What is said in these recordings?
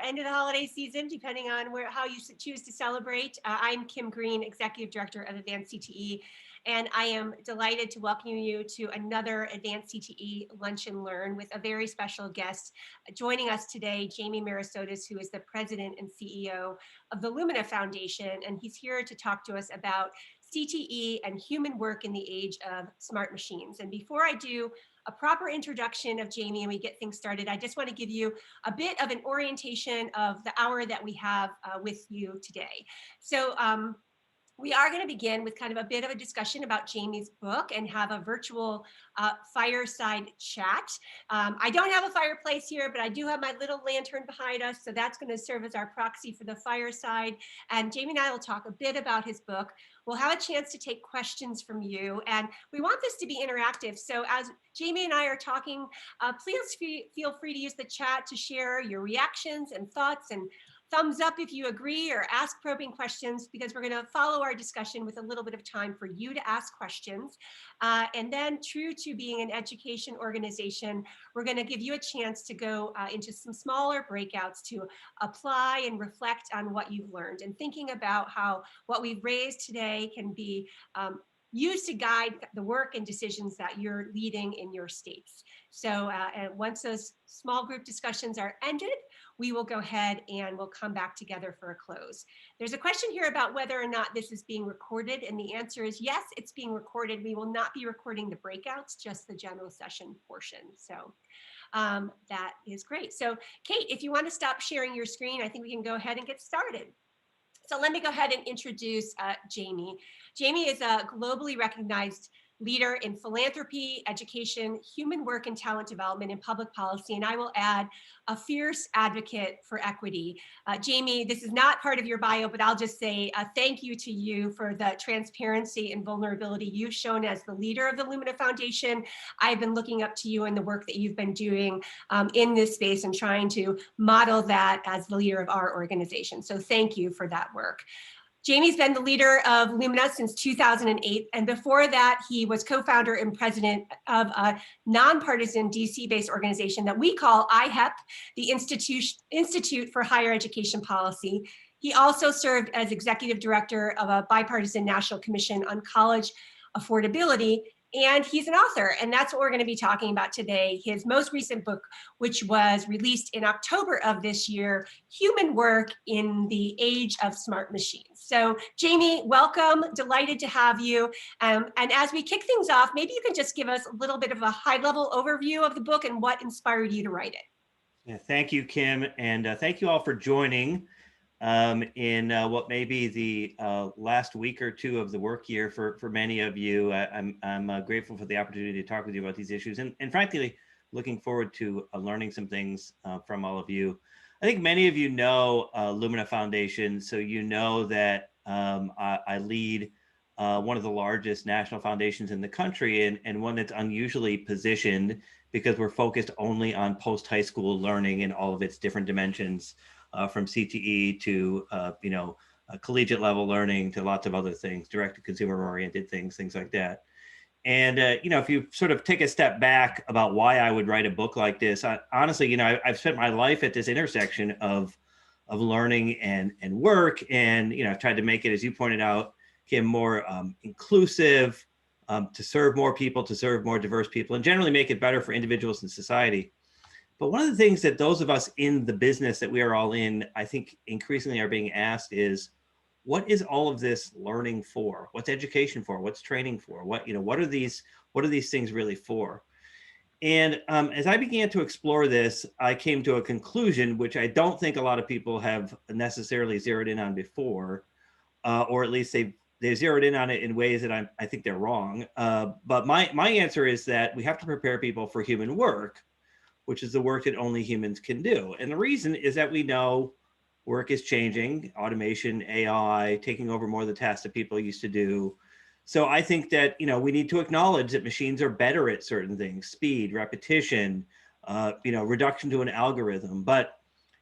end of the holiday season, depending on how you choose to celebrate. I'm Kim Green, Executive Director of Advance CTE, and I am delighted to welcome you to another Advance CTE Lunch and Learn with a very special guest joining us today, Jamie Merisotis, who is the President and CEO of the Lumina Foundation, and he's here to talk to us about CTE and human work in the age of smart machines. And before I do a proper introduction of Jamie and we get things started, I just want to give you a bit of an orientation of the hour that we have with you today. So we are going to begin with kind of a bit of a discussion about Jamie's book and have a virtual fireside chat. I don't have a fireplace here, but I do have my little lantern behind us, so that's going to serve as our proxy for the fireside. And Jamie and I will talk a bit about his book. We'll have a chance to take questions from you, and we want this to be interactive. So as Jamie and I are talking, please feel free to use the chat to share your reactions and thoughts, and thumbs up if you agree, or ask probing questions, because we're going to follow our discussion with a little bit of time for you to ask questions. And then, true to being an education organization, we're going to give you a chance to go into some smaller breakouts to apply and reflect on what you've learned, and thinking about how what we've raised today can be used to guide the work and decisions that you're leading in your states. So and once those small group discussions are ended, we will go ahead and we'll come back together for a close. There's a question here about whether or not this is being recorded, and the answer is yes, it's being recorded. We will not be recording the breakouts, just the general session portion. So that is great. So Kate, if you want to stop sharing your screen, I think we can go ahead and get started. So let me go ahead and introduce Jamie. Jamie is a globally recognized leader in philanthropy, education, human work and talent development, and public policy. And I will add, a fierce advocate for equity. Jamie, this is not part of your bio, but I'll just say thank you to you for the transparency and vulnerability you've shown as the leader of the Lumina Foundation. I've been looking up to you and the work that you've been doing in this space and trying to model that as the leader of our organization. So thank you for that work. Jamie's been the leader of Lumina since 2008, and before that, he was co-founder and president of a nonpartisan DC-based organization that we call IHEP, the Institute for Higher Education Policy. He also served as executive director of a bipartisan national commission on college affordability, and he's an author, and that's what we're going to be talking about today. His most recent book, which was released in October of this year, Human Work in the Age of Smart Machines. So Jamie, welcome, delighted to have you. And as we kick things off, maybe you can just give us a little bit of a high-level overview of the book and what inspired you to write it. Yeah, thank you, Kim, and thank you all for joining in what may be the last week or two of the work year for many of you. I'm grateful for the opportunity to talk with you about these issues, and frankly, looking forward to learning some things from all of you. I think many of you know Lumina Foundation, so you know that I lead one of the largest national foundations in the country, and one that's unusually positioned because we're focused only on post-high school learning in all of its different dimensions, from CTE to collegiate level learning to lots of other things, direct to consumer oriented things like that. And if you sort of take a step back about why I would write a book like this, honestly, I've spent my life at this intersection of learning and work, and I've tried to make it, as you pointed out, Kim, more inclusive, to serve more people, to serve more diverse people, and generally make it better for individuals and society. But one of the things that those of us in the business that we are all in, I think increasingly are being asked is, what is all of this learning for? What's education for? What's training for? What are these things really for? And as I began to explore this, I came to a conclusion, which I don't think a lot of people have necessarily zeroed in on before, or at least they've zeroed in on it in ways that I think they're wrong. But my answer is that we have to prepare people for human work, which is the work that only humans can do. And the reason is that we know work is changing, automation, AI, taking over more of the tasks that people used to do. So I think that, we need to acknowledge that machines are better at certain things, speed, repetition, reduction to an algorithm. But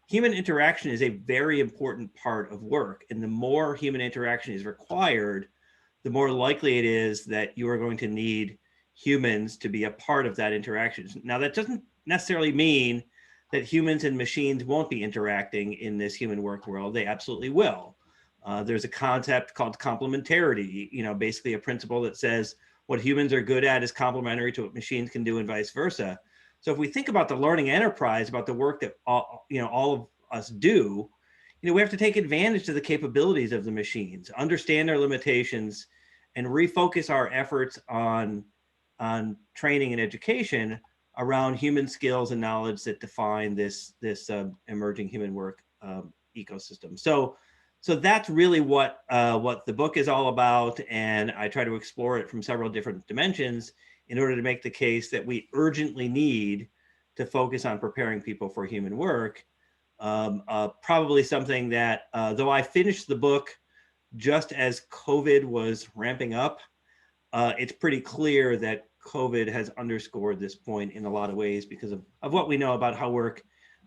human interaction is a very important part of work. And the more human interaction is required, the more likely it is that you are going to need humans to be a part of that interaction. Now, that doesn't necessarily mean that humans and machines won't be interacting in this human work world. They absolutely will. There's a concept called complementarity, basically a principle that says what humans are good at is complementary to what machines can do and vice versa. So if we think about the learning enterprise, about the work that all of us do, we have to take advantage of the capabilities of the machines, understand their limitations, and refocus our efforts on training and education around human skills and knowledge that define this emerging human work ecosystem. So that's really what the book is all about, and I try to explore it from several different dimensions in order to make the case that we urgently need to focus on preparing people for human work. Probably something that, though I finished the book just as COVID was ramping up, it's pretty clear that COVID has underscored this point in a lot of ways because of what we know about how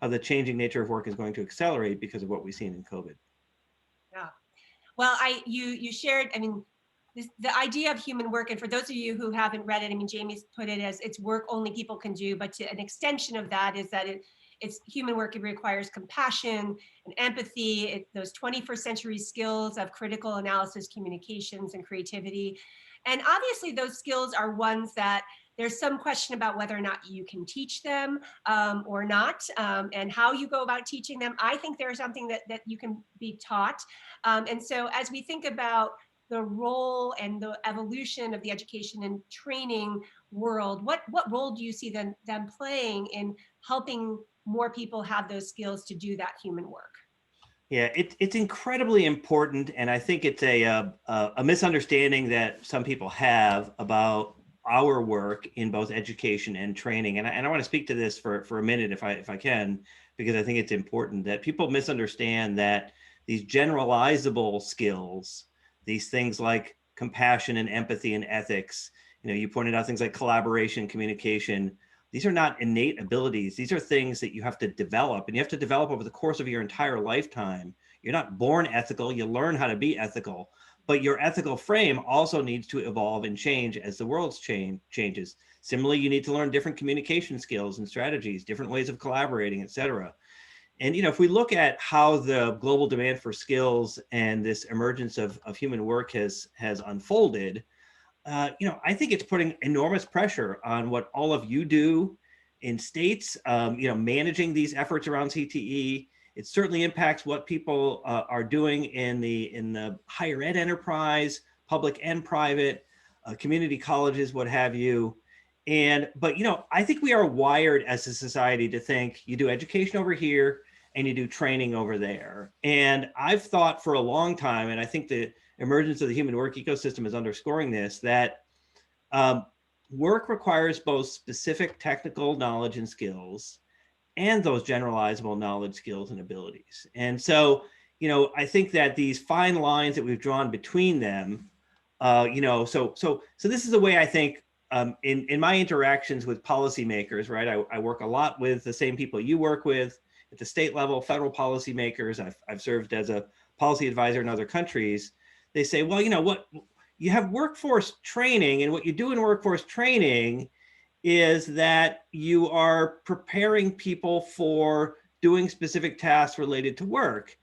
the changing nature of work is going to accelerate because of what we've seen in COVID. Yeah. Well, you shared, the idea of human work, and for those of you who haven't read it, Jamie's put it as it's work only people can do, but to an extension of that is that it's human work. It requires compassion and empathy, those 21st century skills of critical analysis, communications, and creativity. And obviously those skills are ones that there's some question about whether or not you can teach them or not, and how you go about teaching them. I think there's something that you can be taught. And so as we think about the role and the evolution of the education and training world, what role do you see them playing in helping more people have those skills to do that human work? Yeah, it's incredibly important, and I think it's a misunderstanding that some people have about our work in both education and training. And I want to speak to this for a minute, if I can, because I think it's important that people misunderstand that these generalizable skills, these things like compassion and empathy and ethics, you pointed out things like collaboration, communication. These are not innate abilities. These are things that you have to develop, and you have to develop over the course of your entire lifetime. You're not born ethical, you learn how to be ethical, but your ethical frame also needs to evolve and change as the world changes. Similarly, you need to learn different communication skills and strategies, different ways of collaborating, et cetera. And if we look at how the global demand for skills and this emergence of human work has unfolded, I think it's putting enormous pressure on what all of you do in states, managing these efforts around CTE. It certainly impacts what people are doing in the higher ed enterprise, public and private, community colleges, what have you. But I think we are wired as a society to think you do education over here and you do training over there. And I've thought for a long time, and I think the emergence of the human work ecosystem is underscoring this, that work requires both specific technical knowledge and skills and those generalizable knowledge, skills, and abilities. And so, I think that these fine lines that we've drawn between them, so this is the way I think in my interactions with policymakers, right? I work a lot with the same people you work with at the state level, federal policymakers. I've served as a policy advisor in other countries. They say, well, what you have workforce training, and what you do in workforce training is that you are preparing people for doing specific tasks related to work.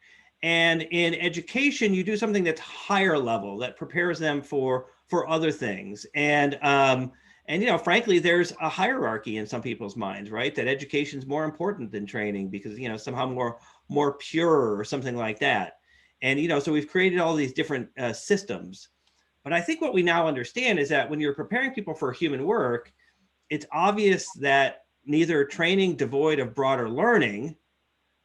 And in education, you do something that's higher level, that prepares them for other things. And frankly, there's a hierarchy in some people's minds, right? That education is more important than training because, somehow more pure or something like that. And, so we've created all these different systems. But I think what we now understand is that when you're preparing people for human work, it's obvious that neither training devoid of broader learning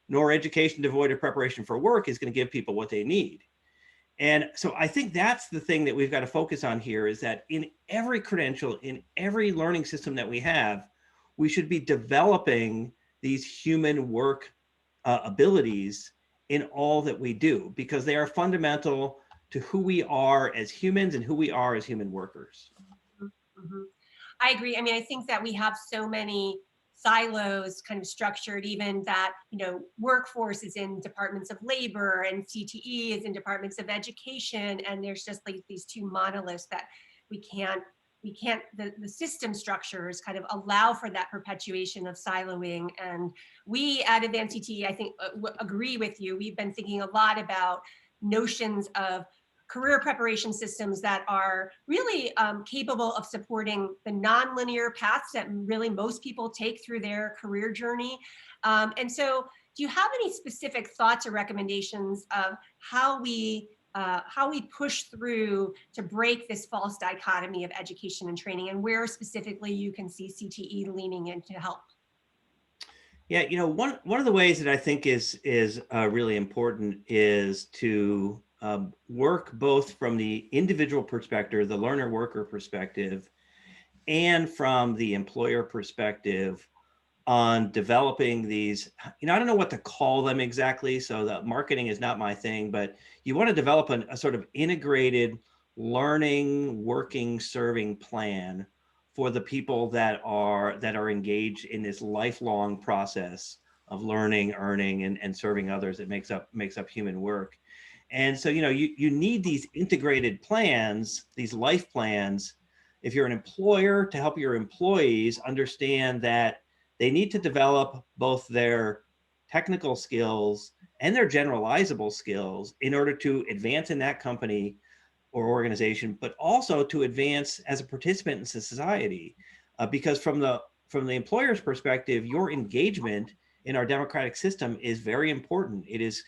nor education devoid of preparation for work is going to give people what they need. And so I think that's the thing that we've got to focus on here, is that in every credential, in every learning system that we have, we should be developing these human work abilities in all that we do, because they are fundamental to who we are as humans and who we are as human workers. Mm-hmm. I agree. I think that we have so many silos kind of structured, even that, workforce is in departments of labor and CTE is in departments of education. And there's just like these two monoliths that we can't the system structures kind of allow for that perpetuation of siloing. And we at Advance CTE, I think, agree with you. We've been thinking a lot about notions of career preparation systems that are really capable of supporting the nonlinear paths that really most people take through their career journey. And so do you have any specific thoughts or recommendations of how we push through to break this false dichotomy of education and training, and where specifically you can see CTE leaning in to help? Yeah, one of the ways that I think is really important is to work both from the individual perspective, the learner worker perspective, and from the employer perspective on developing these, I don't know what to call them exactly. So the marketing is not my thing, but you want to develop a sort of integrated learning, working, serving plan for the people that are engaged in this lifelong process of learning, earning, and serving others that makes up human work. And so, you need these integrated plans, these life plans, if you're an employer, to help your employees understand that they need to develop both their technical skills and their generalizable skills in order to advance in that company or organization, but also to advance as a participant in society. Because from the employer's perspective, your engagement in our democratic system is very important. It is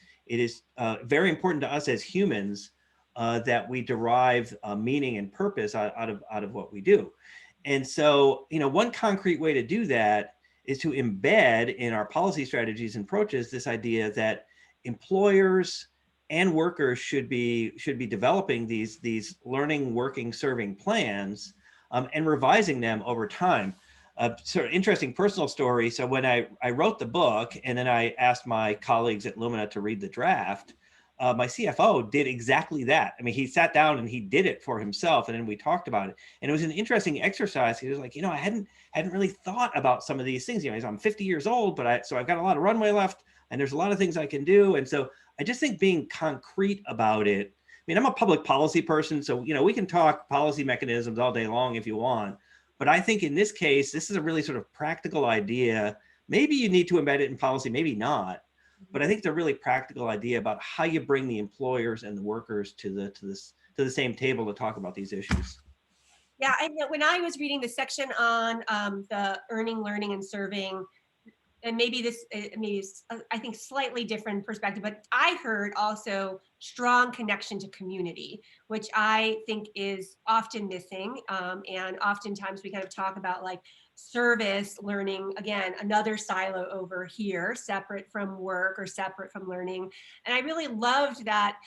very important to us as humans that we derive meaning and purpose out of what we do. And so, one concrete way to do that is to embed in our policy strategies and approaches this idea that employers and workers should be developing these learning, working, serving plans and revising them over time. Sort of interesting personal story. So when I wrote the book and then I asked my colleagues at Lumina to read the draft, my CFO did exactly that. I mean, he sat down and he did it for himself, and then we talked about it. And it was an interesting exercise. He was like, I hadn't really thought about some of these things. I'm 50 years old, but so I've got a lot of runway left, and there's a lot of things I can do. And so I just think being concrete about it. I mean, I'm a public policy person, so we can talk policy mechanisms all day long if you want. But I think in this case, this is a really sort of practical idea. Maybe you need to embed it in policy, maybe not. But I think it's a really practical idea about how you bring the employers and the workers to the same table to talk about these issues. Yeah, I know when I was reading the section on the earning, learning, and serving, and maybe this, I think, slightly different perspective, but I heard also strong connection to community, which I think is often missing. And oftentimes we kind of talk about like service learning, again, another silo over here, separate from work or separate from learning. And I really loved that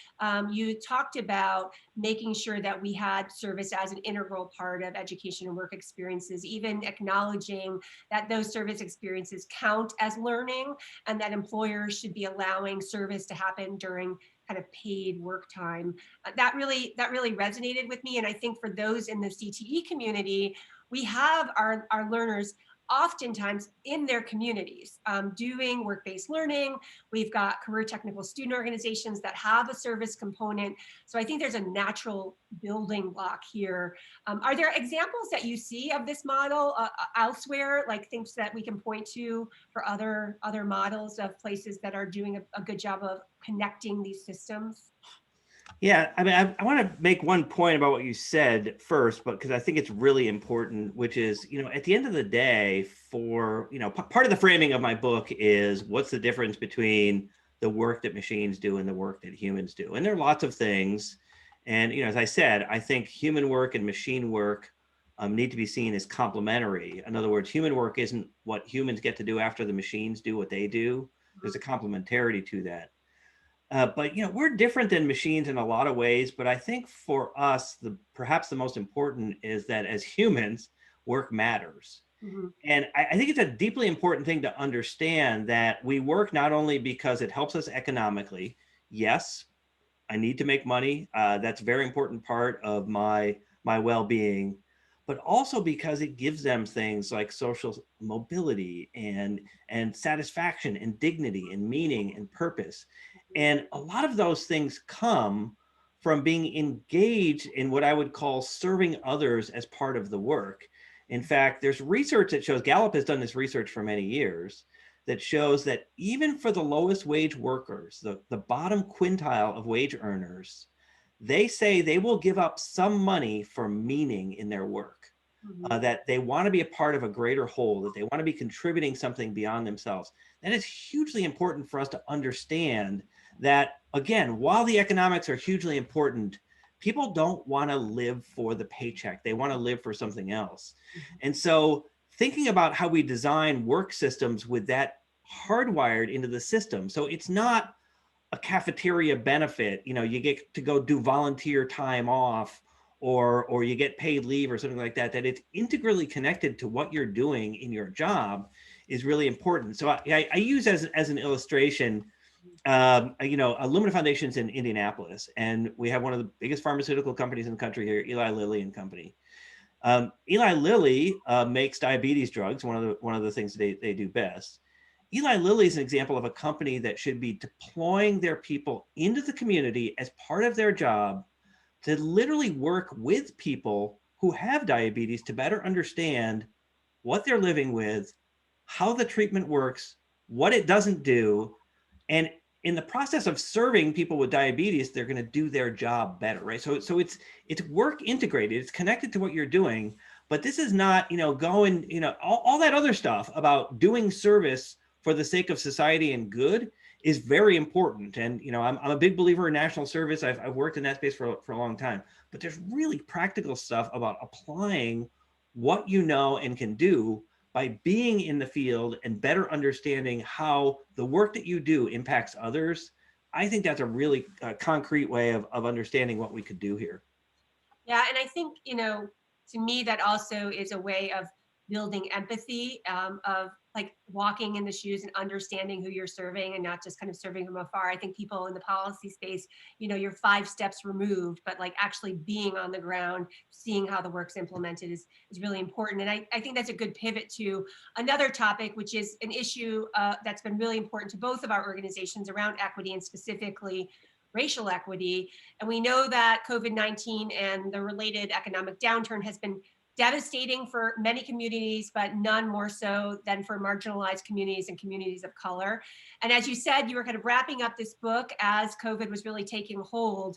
you talked about making sure that we had service as an integral part of education and work experiences, even acknowledging that those service experiences count as learning and that employers should be allowing service to happen during kind of paid work time. That really resonated with me. And I think for those in the CTE community, we have our learners oftentimes in their communities doing work-based learning. We've got career technical student organizations that have a service component. So I think there's a natural building block here. Are there examples that you see of this model elsewhere, like things that we can point to for other models of places that are doing a good job of connecting these systems? Yeah, I mean, I want to make one point about what you said first, but because I think it's really important, which is, at the end of the day, for, part of the framing of my book is what's the difference between the work that machines do and the work that humans do. And there are lots of things. And, as I said, I think human work and machine work need to be seen as complementary. In other words, human work isn't what humans get to do after the machines do what they do. There's a complementarity to that. But we're different than machines in a lot of ways. But I think for us, perhaps the most important is that as humans, work matters. Mm-hmm. And I think it's a deeply important thing to understand that we work not only because it helps us economically. Yes, I need to make money. That's a very important part of my well-being, but also because it gives them things like social mobility and satisfaction and dignity and meaning and purpose. And a lot of those things come from being engaged in what I would call serving others as part of the work. In fact, there's research that shows, Gallup has done this research for many years, that shows that even for the lowest wage workers, the bottom quintile of wage earners, they say they will give up some money for meaning in their work, that they want to be a part of a greater whole, that they want to be contributing something beyond themselves. That is hugely important for us to understand that, again, while the economics are hugely important, people don't want to live for the paycheck. They want to live for something else. And so thinking about how we design work systems with that hardwired into the system. So it's not a cafeteria benefit, you get to go do volunteer time off, or you get paid leave or something like that, that it's integrally connected to what you're doing in your job is really important. So I use as an illustration, Lumina Foundation's in Indianapolis, and we have one of the biggest pharmaceutical companies in the country here, Eli Lilly and Company. Eli Lilly makes diabetes drugs, one of the things they do best. Eli Lilly is an example of a company that should be deploying their people into the community as part of their job to literally work with people who have diabetes to better understand what they're living with, how the treatment works, what it doesn't do. And in the process of serving people with diabetes, they're going to do their job better, right? So it's work integrated, it's connected to what you're doing, but this is not, going, all that other stuff about doing service for the sake of society and good is very important. And, I'm a big believer in national service. I've worked in that space for a long time, but there's really practical stuff about applying what you know and can do by being in the field and better understanding how the work that you do impacts others. I think that's a really concrete way of understanding what we could do here. Yeah, and I think, to me, that also is a way of building empathy, of like walking in the shoes and understanding who you're serving and not just kind of serving from afar. I think people in the policy space, you're 5 steps removed, but like actually being on the ground, seeing how the work's implemented is really important. And I think that's a good pivot to another topic, which is an issue that's been really important to both of our organizations around equity, and specifically racial equity. And we know that COVID-19 and the related economic downturn has been devastating for many communities, but none more so than for marginalized communities and communities of color. And as you said, you were kind of wrapping up this book as COVID was really taking hold.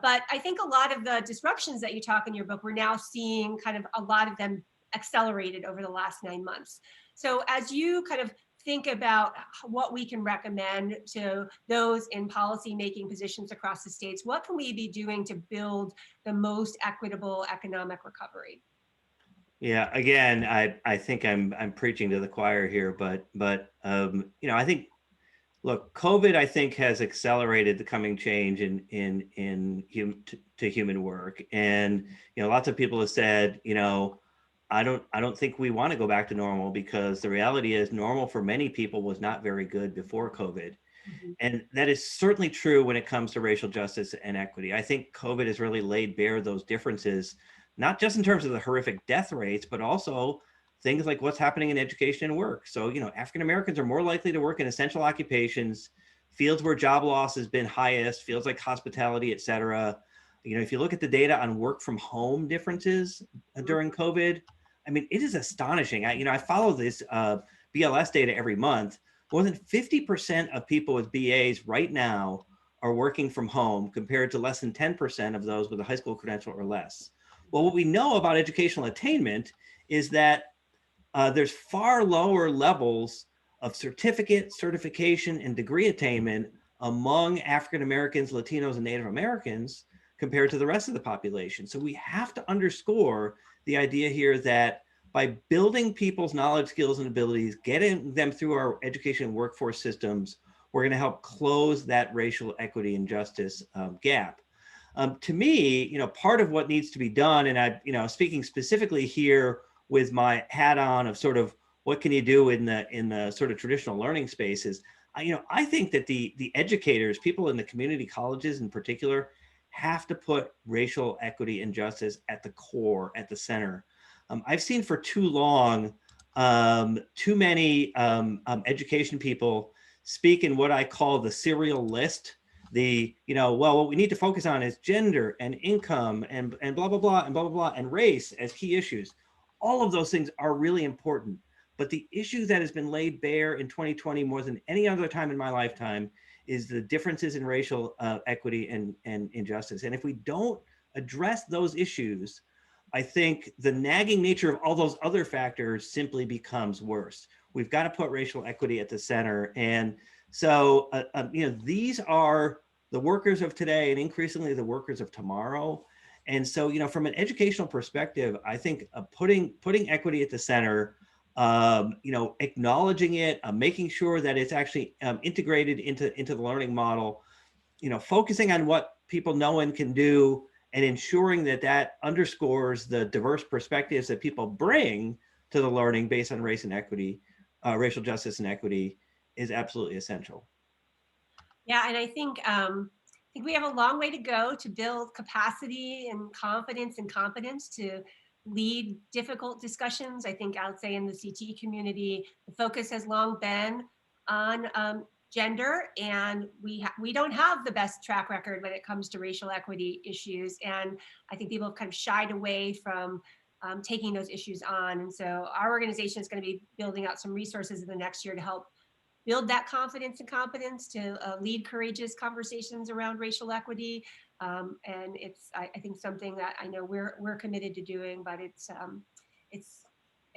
But I think a lot of the disruptions that you talk in your book, we're now seeing kind of a lot of them accelerated over the last 9 months. So as you kind of think about what we can recommend to those in policy-making positions across the states, what can we be doing to build the most equitable economic recovery? Yeah, again, I think I'm preaching to the choir here, but I think, look, COVID, I think, has accelerated the coming change to human work, and lots of people have said, I don't think we want to go back to normal, because the reality is normal for many people was not very good before COVID. Mm-hmm. And that is certainly true when it comes to racial justice and equity. I think COVID has really laid bare those differences, not just in terms of the horrific death rates, but also things like what's happening in education and work. So, African Americans are more likely to work in essential occupations, fields where job loss has been highest, fields like hospitality, et cetera. If you look at the data on work from home differences during COVID, I mean, it is astonishing. I follow this BLS data every month. More than 50% of people with BAs right now are working from home, compared to less than 10% of those with a high school credential or less. Well, what we know about educational attainment is that there's far lower levels of certificate, certification, and degree attainment among African Americans, Latinos, and Native Americans compared to the rest of the population. So we have to underscore the idea here that by building people's knowledge, skills, and abilities, getting them through our education and workforce systems, we're going to help close that racial equity and justice gap. To me, part of what needs to be done, and I, speaking specifically here with my hat on of sort of what can you do in the sort of traditional learning spaces, I think that the educators, people in the community colleges in particular, have to put racial equity and justice at the core, at the center. I've seen for too long, too many education people speak in what I call the serial list. well, what we need to focus on is gender and income and blah, blah, blah, and blah, blah, blah, and race as key issues. All of those things are really important. But the issue that has been laid bare in 2020 more than any other time in my lifetime is the differences in racial equity and injustice. And if we don't address those issues, I think the nagging nature of all those other factors simply becomes worse. We've got to put racial equity at the center. And so, these are the workers of today and increasingly the workers of tomorrow. And so, from an educational perspective, I think putting equity at the center, acknowledging it, making sure that it's actually integrated into the learning model, focusing on what people know and can do, and ensuring that that underscores the diverse perspectives that people bring to the learning based on race and equity, racial justice and equity, is absolutely essential. Yeah, and I think we have a long way to go to build capacity and confidence and competence to lead difficult discussions. I think I would say in the CTE community, the focus has long been on gender, and we don't have the best track record when it comes to racial equity issues. And I think people have kind of shied away from taking those issues on. And so our organization is going to be building out some resources in the next year to help build that confidence and competence to lead courageous conversations around racial equity. And it's, I think, something that I know we're committed to doing, but it's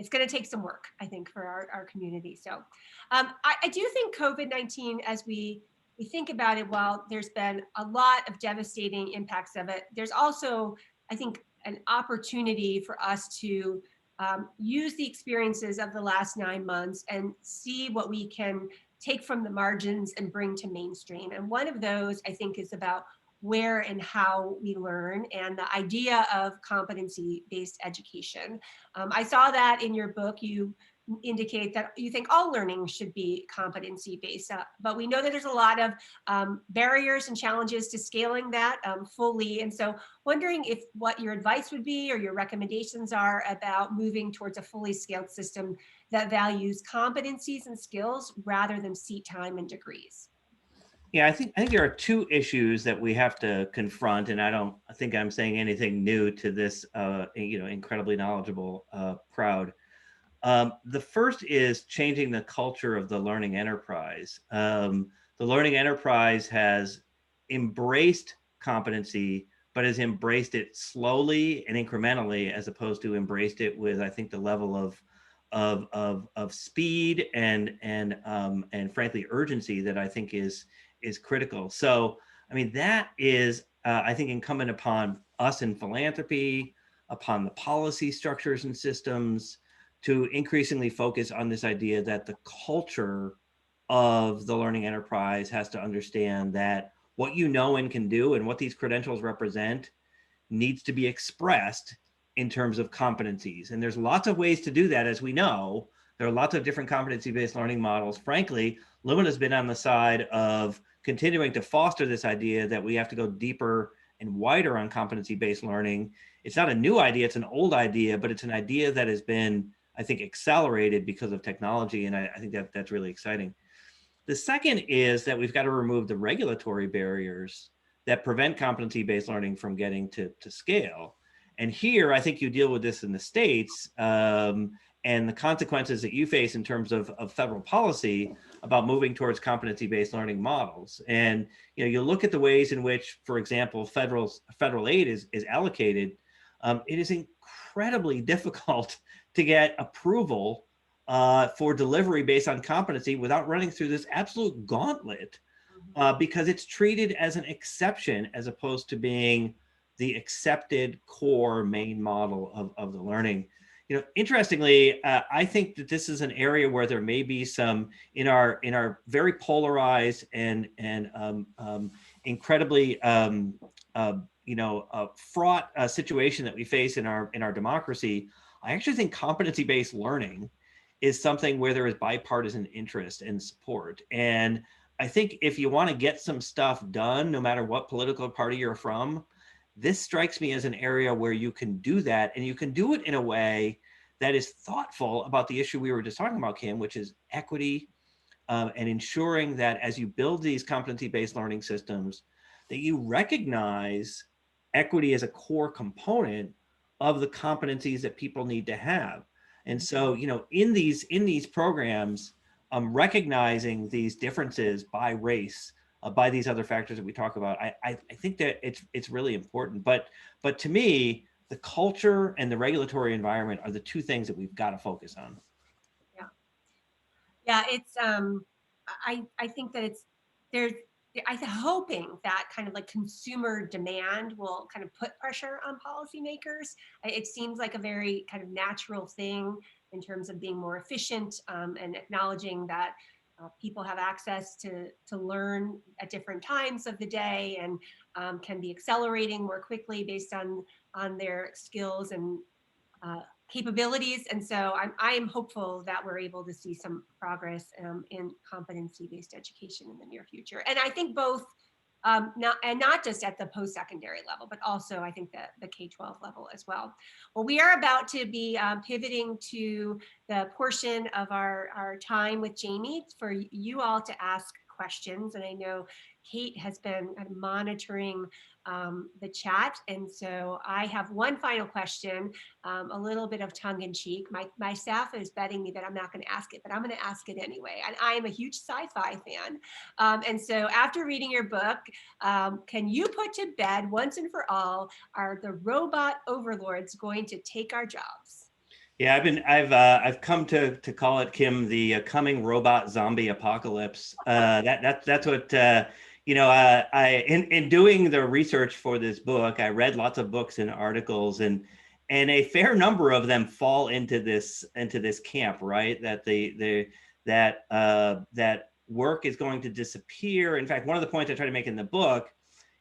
going to take some work, I think, for our community. So I do think COVID-19, as we think about it, while there's been a lot of devastating impacts of it, there's also, I think, an opportunity for us to use the experiences of the last 9 months and see what we can take from the margins and bring to mainstream. And one of those, I think, is about where and how we learn, and the idea of competency-based education. I saw that in your book. You indicate that you think all learning should be competency-based, but we know that there's a lot of barriers and challenges to scaling that fully. And so wondering if what your advice would be or your recommendations are about moving towards a fully scaled system that values competencies and skills rather than seat time and degrees. Yeah, I think there are two issues that we have to confront, and I don't think I'm saying anything new to this, incredibly knowledgeable crowd. The first is changing the culture of the learning enterprise. The learning enterprise has embraced competency, but has embraced it slowly and incrementally, as opposed to embraced it with, I think, the level of speed and frankly urgency that I think is critical. So, I mean, that is, I think, incumbent upon us in philanthropy, upon the policy structures and systems, to increasingly focus on this idea that the culture of the learning enterprise has to understand that what you know and can do and what these credentials represent needs to be expressed in terms of competencies. And there's lots of ways to do that, as we know. There are lots of different competency-based learning models. Frankly, Lumina's been on the side of continuing to foster this idea that we have to go deeper and wider on competency-based learning. It's not a new idea, it's an old idea, but it's an idea that has been, I think, accelerated because of technology, and I think that's really exciting. The second is that we've got to remove the regulatory barriers that prevent competency-based learning from getting to scale. And here, I think you deal with this in the States, and the consequences that you face in terms of federal policy about moving towards competency-based learning models. And you look at the ways in which, for example, federal aid is allocated. It is incredibly difficult to get approval for delivery based on competency without running through this absolute gauntlet, because it's treated as an exception as opposed to being the accepted core main model of the learning. Interestingly, I think that this is an area where there may be some, in our very polarized and incredibly fraught situation that we face in our democracy. I actually think competency-based learning is something where there is bipartisan interest and support. And I think if you want to get some stuff done, no matter what political party you're from, this strikes me as an area where you can do that, and you can do it in a way that is thoughtful about the issue we were just talking about, Kim, which is equity, and ensuring that as you build these competency-based learning systems, that you recognize equity as a core component of the competencies that people need to have. And so, in these programs, recognizing these differences by race, by these other factors that we talk about, I think that it's really important. But to me, the culture and the regulatory environment are the two things that we've got to focus on. Yeah. Yeah, it's I think that I'm hoping that kind of like consumer demand will kind of put pressure on policymakers. It seems like a very kind of natural thing in terms of being more efficient, and acknowledging that people have access to learn at different times of the day, and can be accelerating more quickly based on their skills and capabilities. And so I am hopeful that we're able to see some progress in competency-based education in the near future. And I think both, not just at the post-secondary level, but also I think that the K-12 level as well. Well, we are about to be pivoting to the portion of our time with Jamie for you all to ask questions. And I know Kate has been kind of monitoring the chat. And so I have one final question, a little bit of tongue in cheek. My staff is betting me that I'm not going to ask it, but I'm going to ask it anyway. And I am a huge sci-fi fan. And so after reading your book, can you put to bed once and for all, are the robot overlords going to take our jobs? Yeah, I've come to call it, Kim, the coming robot zombie apocalypse. That's what I in doing the research for this book, I read lots of books and articles, and a fair number of them fall into this camp, right? That work is going to disappear. In fact, one of the points I try to make in the book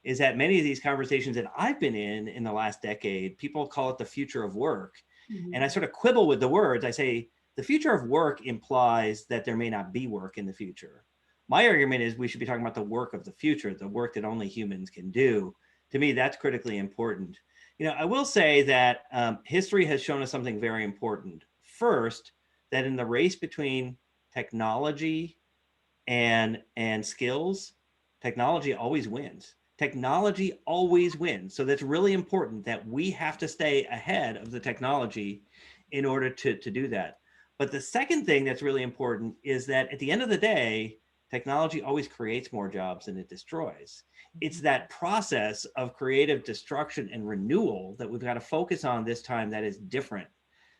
is that many of these conversations that I've been in the last decade, people call it the future of work. Mm-hmm. And I sort of quibble with the words. I say the future of work implies that there may not be work in the future. My argument is we should be talking about the work of the future, the work that only humans can do. To me, that's critically important. I will say that history has shown us something very important. First, that in the race between technology and skills, technology always wins. Technology always wins. So that's really important that we have to stay ahead of the technology in order to do that. But the second thing that's really important is that at the end of the day, technology always creates more jobs than it destroys. It's that process of creative destruction and renewal that we've got to focus on this time that is different.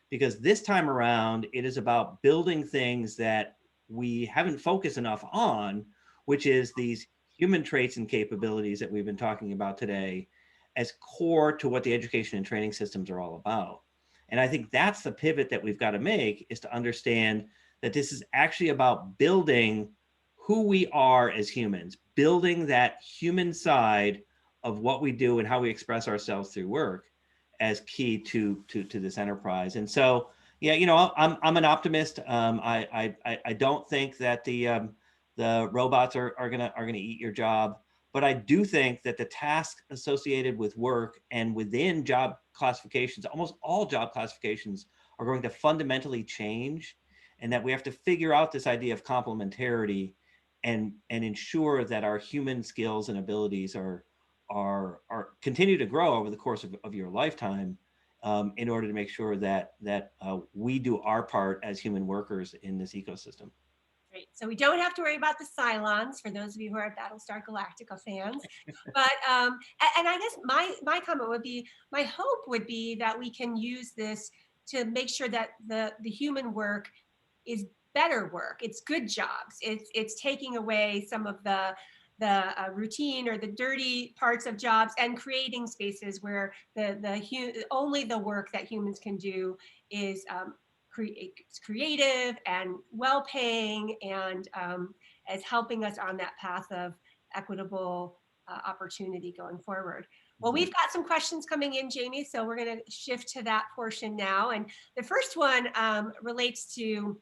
Because this time around, it is about building things that we haven't focused enough on, which is these human traits and capabilities that we've been talking about today as core to what the education and training systems are all about. And I think that's the pivot that we've got to make, is to understand that this is actually about building who we are as humans, building that human side of what we do and how we express ourselves through work as key to this enterprise. And so, yeah, I'm an optimist. I don't think that the robots are gonna eat your job, but I do think that the tasks associated with work and within job classifications, almost all job classifications, are going to fundamentally change, and that we have to figure out this idea of complementarity and ensure that our human skills and abilities are continue to grow over the course of your lifetime, in order to make sure that we do our part as human workers in this ecosystem. Great. So we don't have to worry about the Cylons, for those of you who are Battlestar Galactica fans. But and I guess my comment would be, my hope would be that we can use this to make sure that the human work is better work. It's good jobs. It's taking away some of the routine or the dirty parts of jobs, and creating spaces where only the work that humans can do is creative and well-paying, and as helping us on that path of equitable opportunity going forward. Well, we've got some questions coming in, Jamie, so we're going to shift to that portion now. And the first one relates to,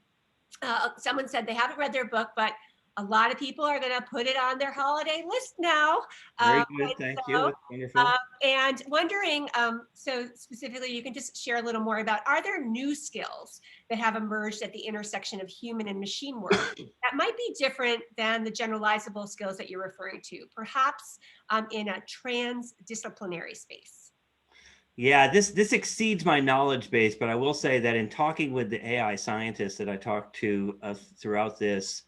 someone said they haven't read their book, but A lot of people are going to put it on their holiday list now. Very good. Thank you. So, That's wonderful. and wondering, so specifically, you can just share a little more about, are there new skills that have emerged at the intersection of human and machine work that might be different than the generalizable skills that you're referring to, perhaps in a transdisciplinary space? Yeah, this exceeds my knowledge base, but I will say that in talking with the AI scientists that I talked to throughout this,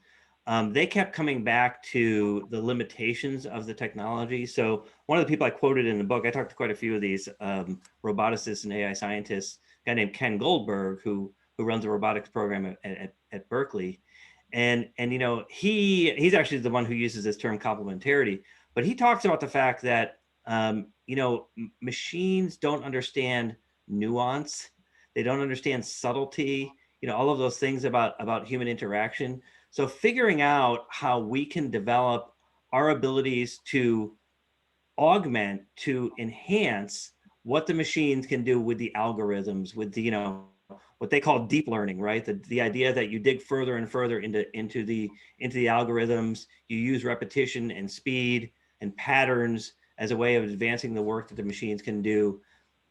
they kept coming back to the limitations of the technology. So one of the people I quoted in the book, I talked to quite a few of these roboticists and AI scientists, a guy named Ken Goldberg, who runs a robotics program at Berkeley. And you know, he's actually the one who uses this term complementarity, but he talks about the fact that you know, machines don't understand nuance. They don't understand subtlety, you know, all of those things about human interaction. So figuring out how we can develop our abilities to augment, to enhance what the machines can do with the algorithms, with the, you know, what they call deep learning, right? The idea that you dig further and further into the algorithms, you use repetition and speed and patterns as a way of advancing the work that the machines can do.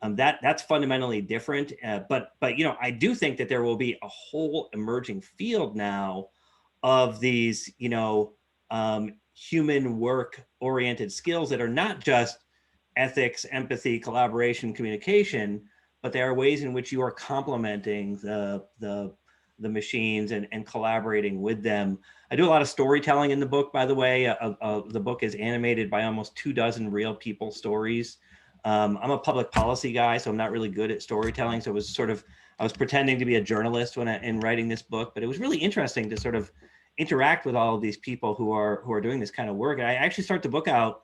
That's fundamentally different. But you know, I do think that there will be a whole emerging field now of these, you know, human work oriented skills that are not just ethics, empathy, collaboration, communication, but there are ways in which you are complementing the machines and collaborating with them. I do a lot of storytelling in the book, by the way. The book is animated by almost 24 real people stories. I'm a public policy guy, so I'm not really good at storytelling. So it was sort of, I was pretending to be a journalist in writing this book, but it was really interesting to sort of interact with all of these people who are doing this kind of work. And I actually start the book out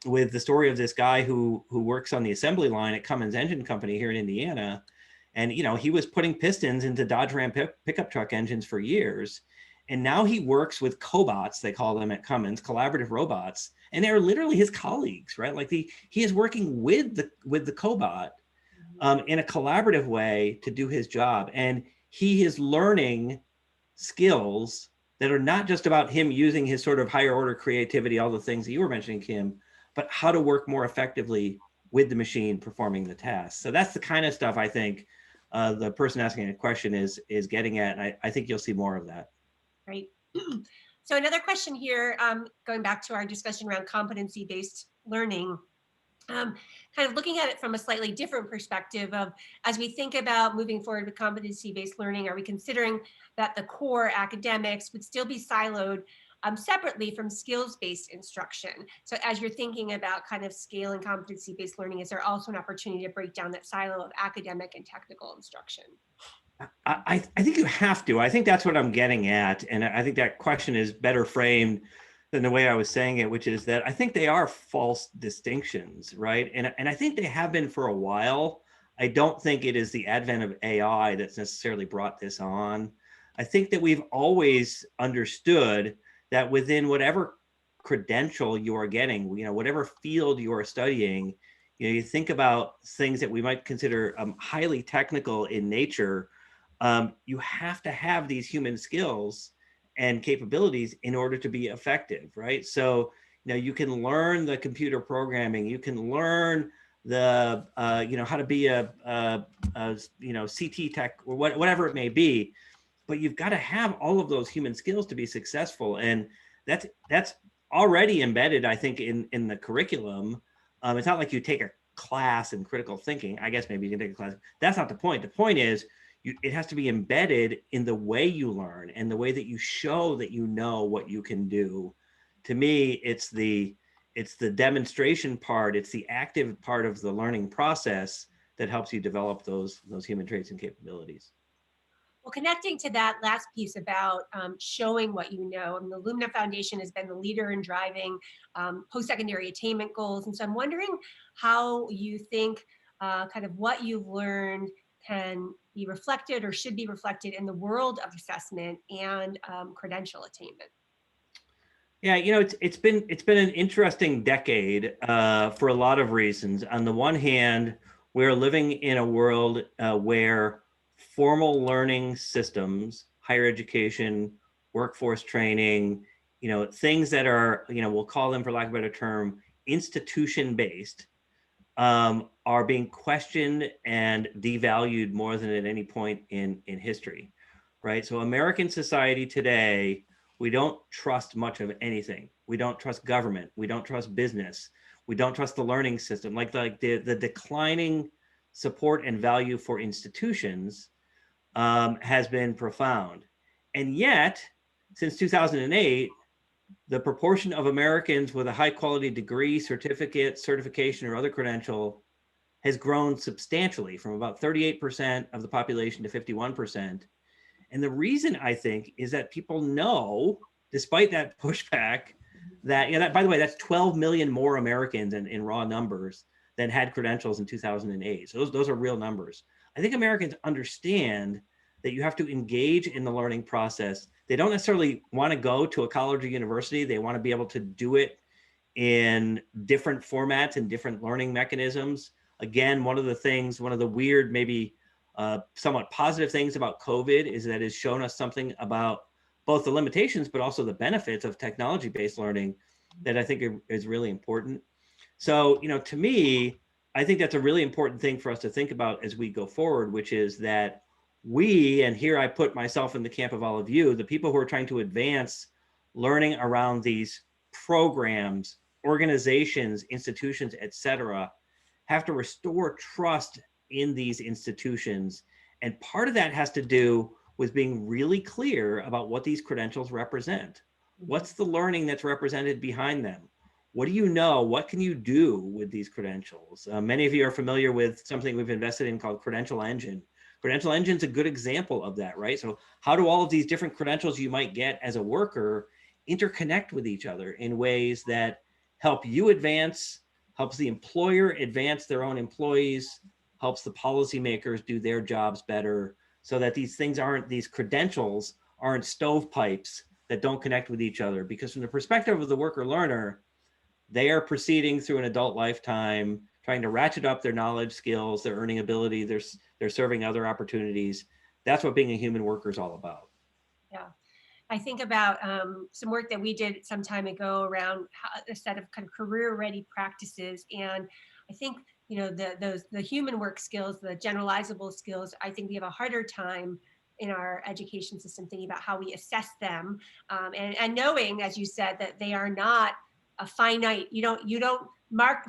with the story of this guy who works on the assembly line at Cummins Engine Company here in Indiana. And, you know, he was putting pistons into Dodge Ram pickup truck engines for years. And now he works with cobots, they call them at Cummins, collaborative robots. And they're literally his colleagues, right? Like he is working with the cobot in a collaborative way to do his job. And he is learning skills that are not just about him using his sort of higher order creativity, all the things that you were mentioning, Kim, but how to work more effectively with the machine performing the task. So that's the kind of stuff I think the person asking a question is getting at. And I think you'll see more of that. Right. So another question here, going back to our discussion around competency-based learning, kind of looking at it from a slightly different perspective of, as we think about moving forward with competency-based learning, are we considering that the core academics would still be siloed separately from skills-based instruction? So as you're thinking about kind of scaling competency-based learning, is there also an opportunity to break down that silo of academic and technical instruction? I think you have to. I think that's what I'm getting at. And I think that question is better framed than the way I was saying it, which is that I think they are false distinctions, right? And I think they have been for a while. I don't think it is the advent of AI that's necessarily brought this on. I think that we've always understood that within whatever credential you are getting, you know, whatever field you are studying, you know, you think about things that we might consider highly technical in nature. You have to have these human skills and capabilities in order to be effective, right? So, you know, you can learn the computer programming, you can learn the, you know, how to be a you know, CT tech or whatever it may be, but you've got to have all of those human skills to be successful. And that's already embedded, I think, in the curriculum. It's not like you take a class in critical thinking. I guess maybe you can take a class. That's not the point. The point is, it has to be embedded in the way you learn and the way that you show that you know what you can do. To me, it's the demonstration part, it's the active part of the learning process that helps you develop those human traits and capabilities. Well, connecting to that last piece about showing what you know, and the Lumina Foundation has been the leader in driving post-secondary attainment goals. And so I'm wondering how you think kind of what you've learned can be reflected or should be reflected in the world of assessment and credential attainment. Yeah, you know, it's been an interesting decade for a lot of reasons. On the one hand, we're living in a world where formal learning systems, higher education, workforce training, things that are, we'll call them, for lack of a better term, institution-based, are being questioned and devalued more than at any point in history, right? So American society today, we don't trust much of anything. We don't trust government. We don't trust business. We don't trust the learning system. Like the declining support and value for institutions has been profound. And yet, since 2008, the proportion of Americans with a high quality degree, certificate, certification, or other credential has grown substantially from about 38% of the population to 51%. And the reason, I think, is that people know, despite that pushback, that, by the way, that's 12 million more Americans in raw numbers than had credentials in 2008. So those are real numbers. I think Americans understand that you have to engage in the learning process. They don't necessarily want to go to a college or university. They want to be able to do it in different formats and different learning mechanisms. Again, one of the weird, maybe somewhat positive things about COVID is that it's shown us something about both the limitations, but also the benefits of technology-based learning that I think is really important. So, to me, I think that's a really important thing for us to think about as we go forward, which is that we, and here I put myself in the camp of all of you, the people who are trying to advance learning around these programs, organizations, institutions, et cetera, have to restore trust in these institutions. And part of that has to do with being really clear about what these credentials represent. What's the learning that's represented behind them? What do you know? What can you do with these credentials? Many of you are familiar with something we've invested in called Credential Engine. Credential Engine is a good example of that, right? So how do all of these different credentials you might get as a worker interconnect with each other in ways that help you advance, helps the employer advance their own employees, helps the policymakers do their jobs better, so that these credentials aren't stovepipes that don't connect with each other. Because from the perspective of the worker learner, they are proceeding through an adult lifetime, trying to ratchet up their knowledge, skills, their earning ability, they're serving other opportunities. That's what being a human worker is all about. Yeah. I think about some work that we did some time ago around a set of kind of career-ready practices, and I think the human work skills, the generalizable skills, I think we have a harder time in our education system thinking about how we assess them, and knowing, as you said, that they are not a finite. You don't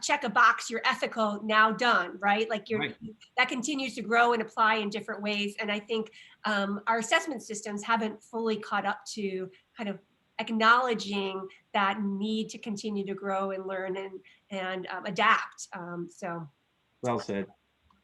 check a box, you're ethical, now done, right? Like Right. that continues to grow and apply in different ways. And I think our assessment systems haven't fully caught up to kind of acknowledging that need to continue to grow and learn and adapt. So Well said.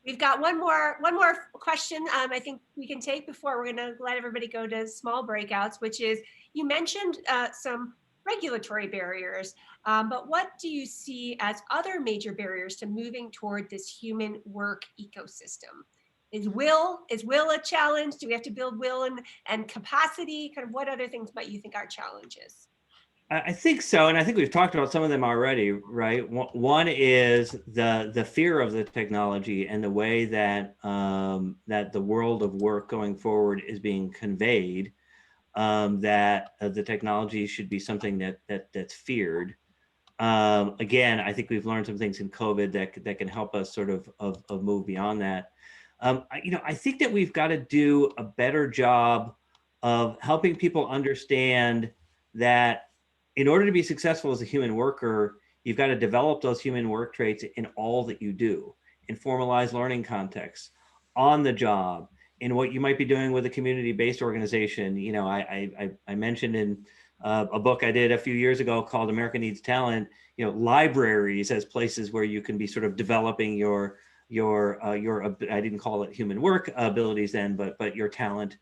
we've got one more question I think we can take before we're going to let everybody go to small breakouts, which is, you mentioned some regulatory barriers, but what do you see as other major barriers to moving toward this human work ecosystem? Is will a challenge? Do we have to build will and capacity? Kind of what other things might you think are challenges? I think so, and I think we've talked about some of them already, right? One is the fear of the technology and the way that that the world of work going forward is being conveyed. That the technology should be something that's feared. Again, I think we've learned some things in COVID that can help us sort of move beyond that. I think that we've got to do a better job of helping people understand that in order to be successful as a human worker, you've got to develop those human work traits in all that you do, in formalized learning contexts, on the job, in what you might be doing with a community-based organization. I mentioned in a book I did a few years ago called America Needs Talent, libraries as places where you can be sort of developing your I didn't call it human work abilities then, but your talent.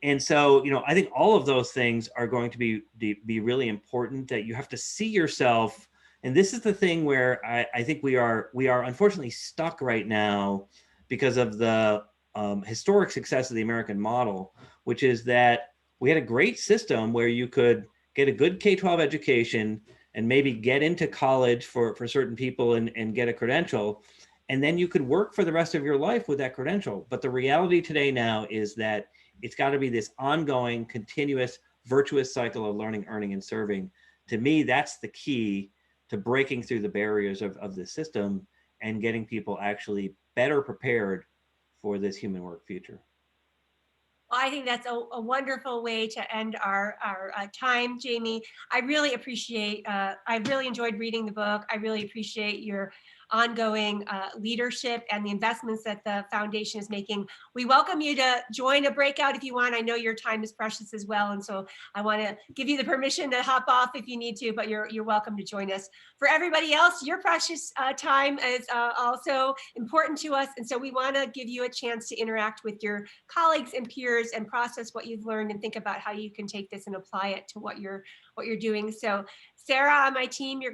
And so, I think all of those things are going to be really important, that you have to see yourself. And this is the thing where I think we are unfortunately stuck right now because of the historic success of the American model, which is that we had a great system where you could get a good K-12 education and maybe get into college for certain people and get a credential. And then you could work for the rest of your life with that credential. But the reality today now is that it's got to be this ongoing, continuous, virtuous cycle of learning, earning, and serving. To me, that's the key to breaking through the barriers of the system and getting people actually better prepared for this human work future. Well, I think that's a wonderful way to end our time, Jamie. I really enjoyed reading the book. I really appreciate your ongoing leadership and the investments that the foundation is making. We welcome you to join a breakout if you want. I know your time is precious as well, and so I want to give you the permission to hop off if you need to, but you're welcome to join us. For everybody else, your precious time is also important to us, and so we want to give you a chance to interact with your colleagues and peers and process what you've learned and think about how you can take this and apply it to what you're doing. So Sarah on my team, you're